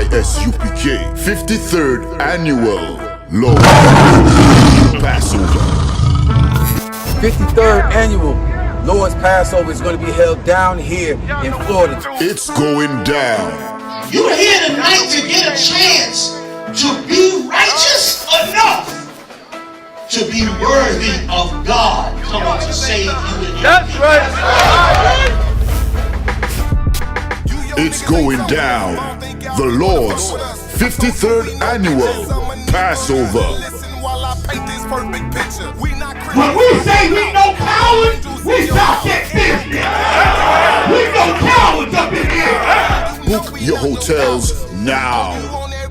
I.S.U.P.K. 53rd Annual Lord Passover. 53rd Annual Lord's Passover is going to be held down here in Florida. It's going down. You're here tonight to get a chance to be righteous enough to be worthy of God coming to save you. That's right. It's going down. The Lord's 53rd Annual Passover. When we say we no cowards, we talk that business. We no cowards up in here. Book your hotels now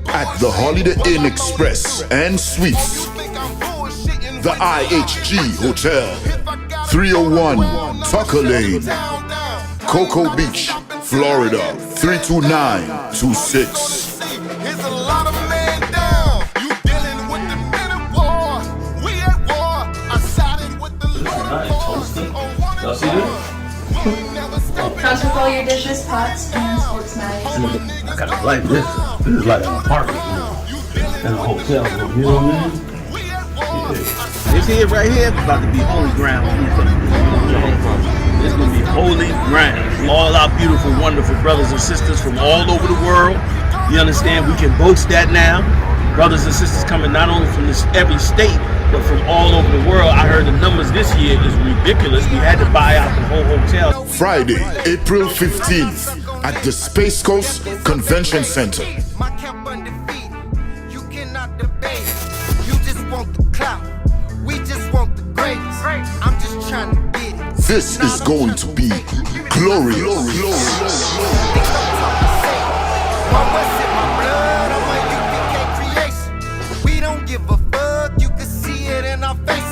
at the Holiday Inn Express and Suites, the IHG Hotel, 301 Tucker Lane, Cocoa Beach, Florida, 32926. Here's a lot of men down. You dealing with the men of war. We at war. I sided with the Lord. Y'all see this? Comes with all your dishes, pots, pans, forks, knives. I kind of like this. This is like an apartment and a hotel room. You know what I mean? Yeah. This here, right here, is about to be holy ground. It's going to be holy ground. All our beautiful, wonderful brothers and sisters from all over the world. You understand? We can boast that now. Brothers and sisters coming not only from every state, but from all over the world. I heard the numbers this year is ridiculous. We had to buy out the whole hotel. Friday, April 15th at the Space Coast Convention Center. My camp undefeated. You cannot debate. You just want the clout. We just want the greatest. I'm just trying to get it. This is going to be glorious. One was in my blood, I'm a U.P.K. creation. We don't give a fuck, you can see it in our faces.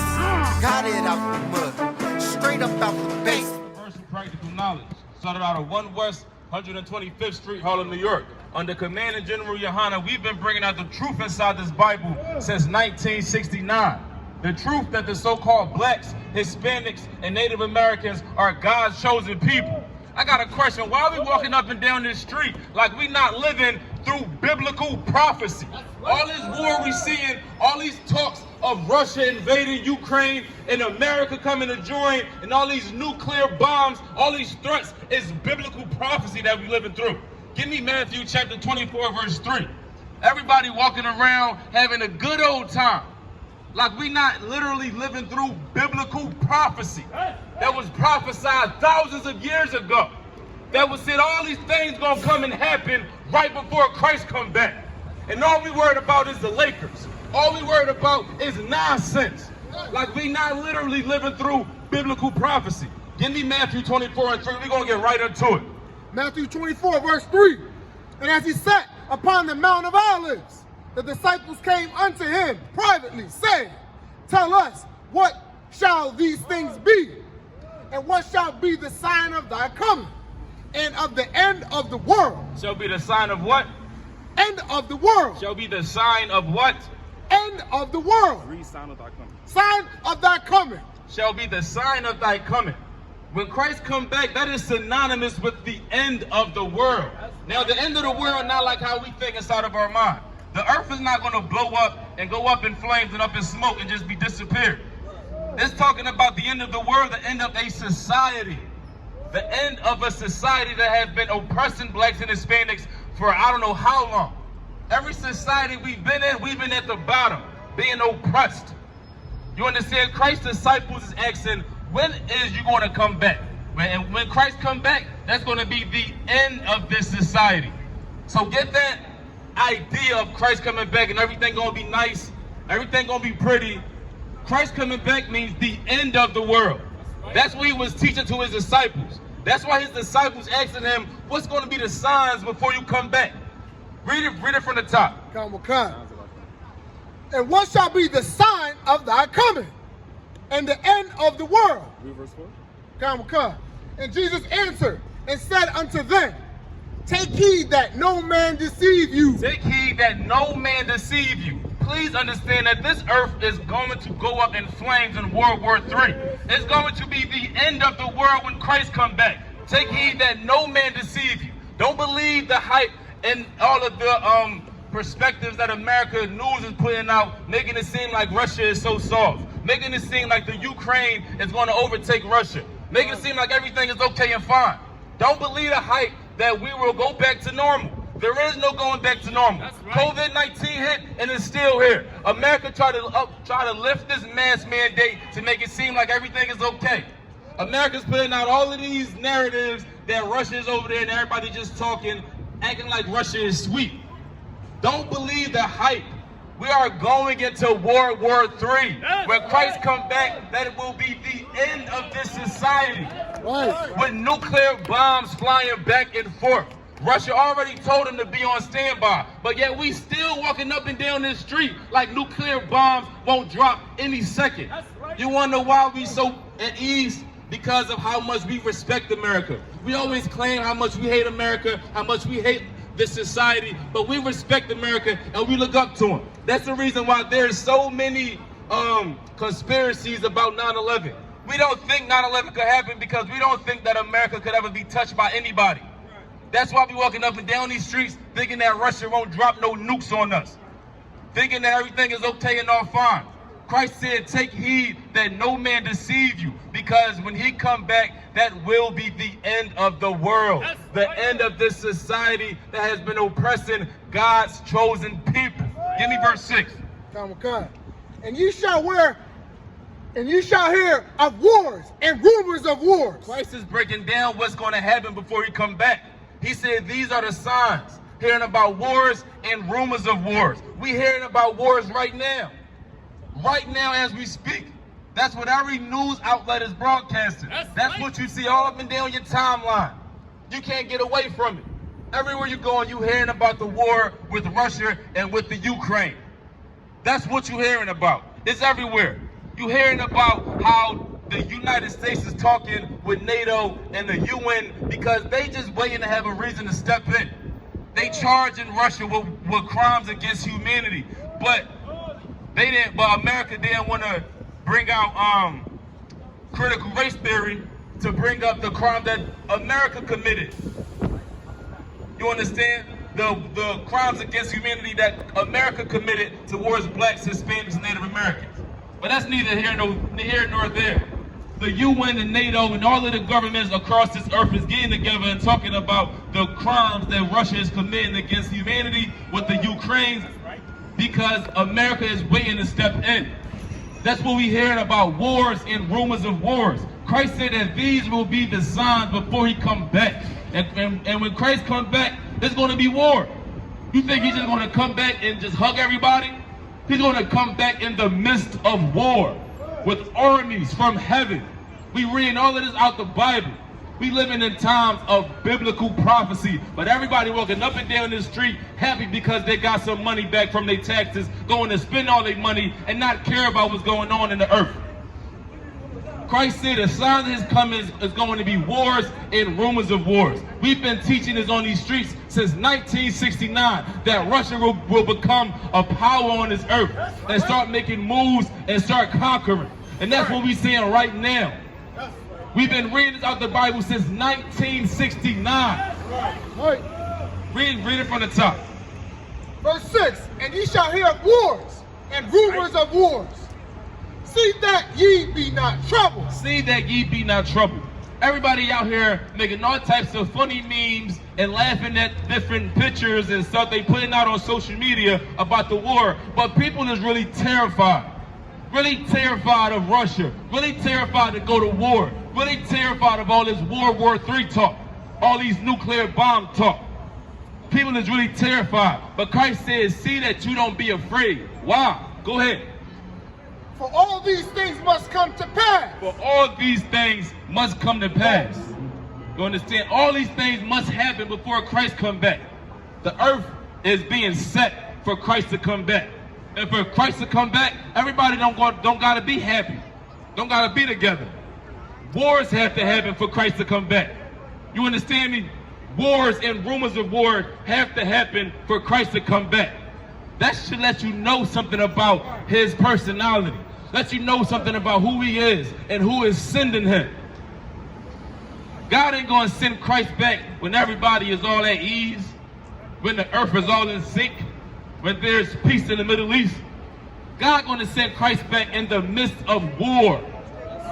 Got it out the mud, straight up out the base. Universal practical knowledge started out of 1 West 125th Street, Harlem, New York. Under Command of General Yohanna, we've been bringing out the truth inside this Bible since 1969. The truth that the so-called blacks, Hispanics, and Native Americans are God's chosen people. I got a question. Why are we walking up and down this street like we not living through biblical prophecy? All this war we seeing, all these talks of Russia invading Ukraine and America coming to join, and all these nuclear bombs, all these threats is biblical prophecy that we living through. Give me Matthew chapter 24, verse 3. Everybody walking around having a good old time. Like we not literally living through biblical prophecy that was prophesied thousands of years ago. That was said all these things gonna come and happen right before Christ come back. And all we worried about is the Lakers. All we worried about is nonsense. Like we not literally living through biblical prophecy. Give me Matthew 24 and 3. We're gonna get right into it. Matthew 24, verse 3. And as he sat upon the Mount of Olives, the disciples came unto him privately, saying, Tell us, what shall these things be? And what shall be the sign of thy coming? And of the end of the world. Shall be the sign of what? End of the world. Shall be the sign of what? End of the world. Read sign of thy coming. Sign of thy coming. Shall be the sign of thy coming. When Christ come back, that is synonymous with the end of the world. Now, the end of the world, not like how we think inside of our mind. The earth is not going to blow up and go up in flames and up in smoke and just be disappeared. It's talking about the end of the world, the end of a society. The end of a society that has been oppressing blacks and Hispanics for I don't know how long. Every society we've been in, we've been at the bottom, being oppressed. You understand? Christ's disciples is asking, when is you going to come back? And when Christ come back, that's going to be the end of this society. So get that idea of Christ coming back and everything going to be nice, everything going to be pretty. Christ coming back means the end of the world. That's what he was teaching to his disciples. That's why his disciples asking him, what's going to be the signs before you come back? Read it from the top. And what shall be the sign of thy coming? And the end of the world. Read verse 4. And Jesus answered and said unto them, Take heed that no man deceive you. Take heed that no man deceive you. Please understand that this earth is going to go up in flames in World War III. It's going to be the end of the world when Christ comes back. Take heed that no man deceive you. Don't believe the hype and all of the perspectives that America news is putting out, making it seem like Russia is so soft, making it seem like the Ukraine is going to overtake Russia, making it seem like everything is okay and fine. Don't believe the hype that we will go back to normal. There is no going back to normal. Right. COVID-19 hit and it's still here. America try to lift this mask mandate to make it seem like everything is okay. America's putting out all of these narratives that Russia is over there and everybody just talking, acting like Russia is sweet. Don't believe the hype. We are going into World War III. When Christ comes back, that it will be the end of this society. Right. With nuclear bombs flying back and forth. Russia already told them to be on standby, but yet we still walking up and down this street like nuclear bombs won't drop any second. Right. You wonder why we so at ease? Because of how much we respect America. We always claim how much we hate America, how much we hate this society, but we respect America and we look up to them. That's the reason why there's so many conspiracies about 9/11. We don't think 9/11 could happen because we don't think that America could ever be touched by anybody. That's why we walking up and down these streets thinking that Russia won't drop no nukes on us, thinking that everything is okay and all fine. Christ said, take heed that no man deceive you, because when he come back, that will be the end of the world, the end of this society that has been oppressing God's chosen people. Give me verse 6. And you shall hear of wars and rumors of wars. Christ is breaking down what's going to happen before he come back. He said these are the signs, hearing about wars and rumors of wars. We hearing about wars right now. Right now as we speak. That's what every news outlet is broadcasting. That's what you see all up and down your timeline. You can't get away from it. Everywhere you're going, you're hearing about the war with Russia and with the Ukraine. That's what you're hearing about. It's everywhere. You're hearing about how the United States is talking with NATO and the UN because they just waiting to have a reason to step in. They charging Russia with crimes against humanity, but America didn't want to bring out critical race theory to bring up the crime that America committed. You understand? The crimes against humanity that America committed towards blacks, Hispanics, and Native Americans. But that's neither here nor there. The UN and NATO and all of the governments across this earth is getting together and talking about the crimes that Russia is committing against humanity with the Ukraine, because America is waiting to step in. That's what we're hearing about, wars and rumors of wars. Christ said that these will be the signs before he comes back. And when Christ comes back, there's going to be war. You think he's just going to come back and just hug everybody? He's going to come back in the midst of war with armies from heaven. We reading all of this out the Bible. We living in times of biblical prophecy, but everybody walking up and down the street happy because they got some money back from their taxes, going to spend all their money and not care about what's going on in the earth. Christ said the sign of his coming is going to be wars and rumors of wars. We've been teaching this on these streets since 1969, that Russia will become a power on this earth and start making moves and start conquering. And that's what we're seeing right now. We've been reading this out the Bible since 1969. Read it from the top. Verse 6, and ye shall hear of wars and rumors of wars. See that ye be not troubled. See that ye be not troubled. Everybody out here making all types of funny memes and laughing at different pictures and stuff they putting out on social media about the war. But people is really terrified. Really terrified of Russia. Really terrified to go to war. Really terrified of all this World War III talk. All these nuclear bomb talk. People is really terrified. But Christ says, see that you don't be afraid. Why? Go ahead. For all these things must come to pass. For all these things must come to pass. You understand? All these things must happen before Christ come back. The earth is being set for Christ to come back. And for Christ to come back, everybody don't gotta be happy. Don't gotta be together. Wars have to happen for Christ to come back. You understand me? Wars and rumors of war have to happen for Christ to come back. That should let you know something about his personality. Let you know something about who he is and who is sending him. God ain't going to send Christ back when everybody is all at ease. when the earth is all in sync, when there's peace in the Middle East, God going to send Christ back in the midst of war.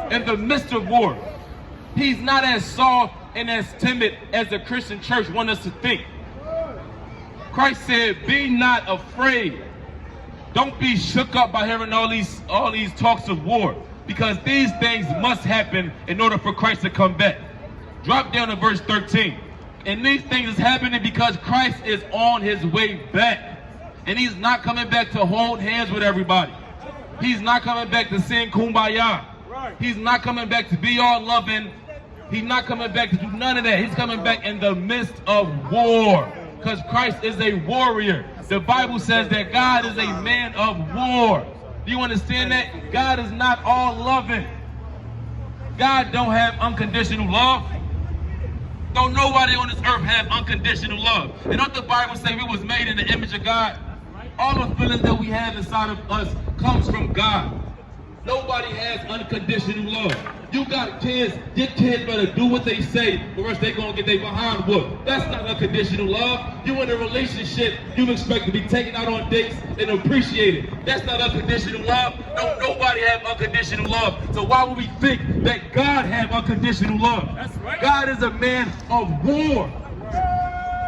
In the midst of war. He's not as soft and as timid as the Christian church want us to think. Christ said, be not afraid. Don't be shook up by hearing all these talks of war, because these things must happen in order for Christ to come back. Drop down to verse 13. And these things is happening because Christ is on his way back. And he's not coming back to hold hands with everybody. He's not coming back to sing kumbaya. He's not coming back to be all loving. He's not coming back to do none of that. He's coming back in the midst of war, because Christ is a warrior. The Bible says that God is a man of war. Do you understand that? God is not all loving. God don't have unconditional love. Don't nobody on this earth have unconditional love. And don't the Bible say we was made in the image of God? All the feelings that we have inside of us comes from God. Nobody has unconditional love. You got kids, your kids better do what they say, or else they gonna get their behind whooped. That's not unconditional love. You in a relationship, you expect to be taken out on dates and appreciated. That's not unconditional love. Don't nobody have unconditional love. So why would we think that God have unconditional love? That's right. God is a man of war.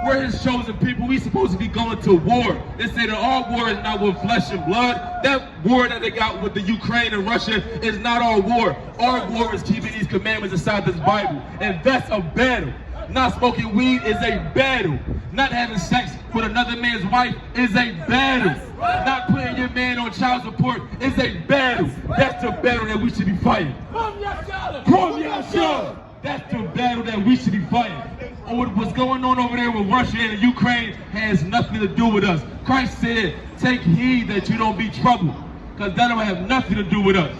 We're his chosen people. We supposed to be going to war. They say that all war is not with flesh and blood. That war that they got with the Ukraine and Russia is not our war. Our war is keeping these commandments inside this Bible. And that's a battle. Not smoking weed is a battle. Not having sex with another man's wife is a battle. Not putting your man on child support is a battle. That's the battle that we should be fighting. That's the battle that we should be fighting. What's going on over there with Russia and Ukraine has nothing to do with us. Christ said, take heed that you don't be troubled, because that don't have nothing to do with us.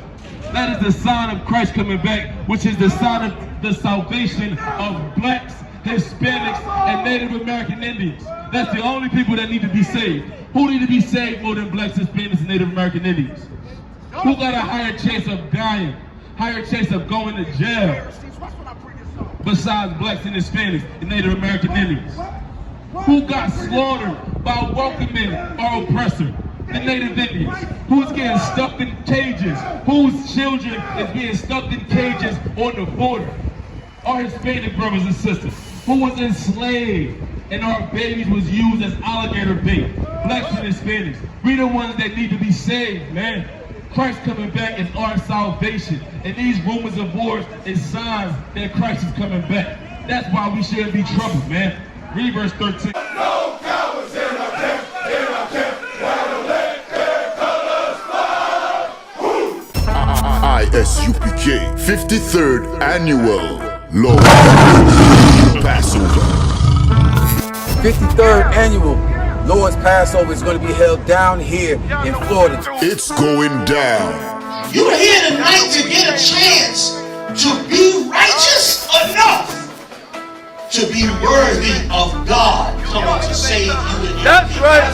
That is the sign of Christ coming back, which is the sign of the salvation of blacks, Hispanics, and Native American Indians. That's the only people that need to be saved. Who need to be saved more than blacks, Hispanics, and Native American Indians? Who got a higher chance of dying, higher chance of going to jail, besides blacks and Hispanics and Native American Indians? Who got slaughtered by welcoming our oppressor, the Native Indians? Who's getting stuck in cages? Whose children is being stuck in cages on the border? Our Hispanic brothers and sisters, who was enslaved and our babies was used as alligator bait. Blacks and Hispanics, we the ones that need to be saved, man. Christ coming back is our salvation. And these rumors of wars is signs that Christ is coming back. That's why we shouldn't be troubled, man. Read verse 13. No cowards in our camp, while let their colors fly. I.S.U.P.K. 53rd Annual Lord Passover. 53rd Annual Lord's Passover is going to be held down here in Florida. It's going down. You're here tonight to get a chance to be righteous enough to be worthy of God coming to save you and your That's right.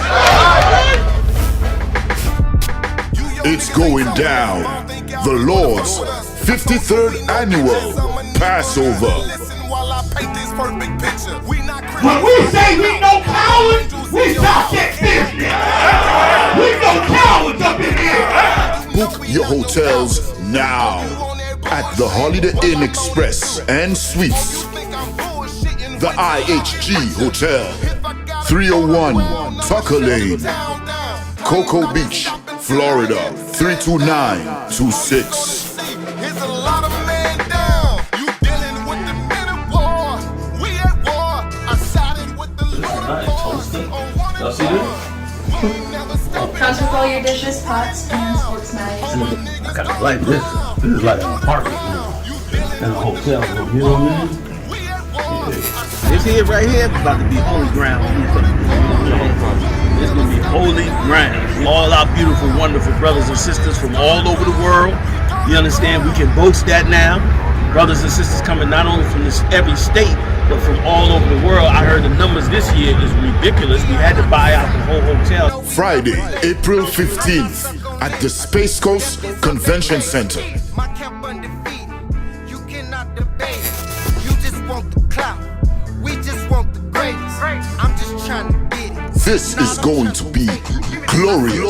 It's going down. The Lord's 53rd Annual Passover. When we say we no cowards, we talk that business. We no cowards up in here. Book your hotels now at the Holiday Inn Express and Suites, the IHG Hotel, 301 Tucker Lane, Cocoa Beach, Florida, 32926. Y'all see this? Comes with all your dishes, pots, and sports knives. I kind of like this. This is like an apartment in a hotel room. You know what I mean? Yeah. This here, right here, is about to be holy ground. It's going to be holy ground. From all our beautiful, wonderful brothers and sisters from all over the world. You understand? We can boast that now. Brothers and sisters coming not only from every state, but from all over the world. I heard the numbers this year is ridiculous. We had to buy out the whole hotel. Friday, April 15th at the Space Coast Convention Center. My camp undefeated. You cannot debate. You just want the clout. We just want the greatest. I'm just trying to get it. This is going to be glorious.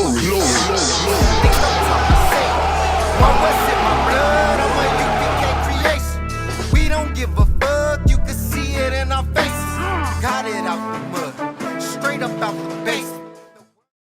Why was it my blood? I'm a U.P.K creation. We don't give a fuck, you can see it in our faces. Got it out the mud, straight up out the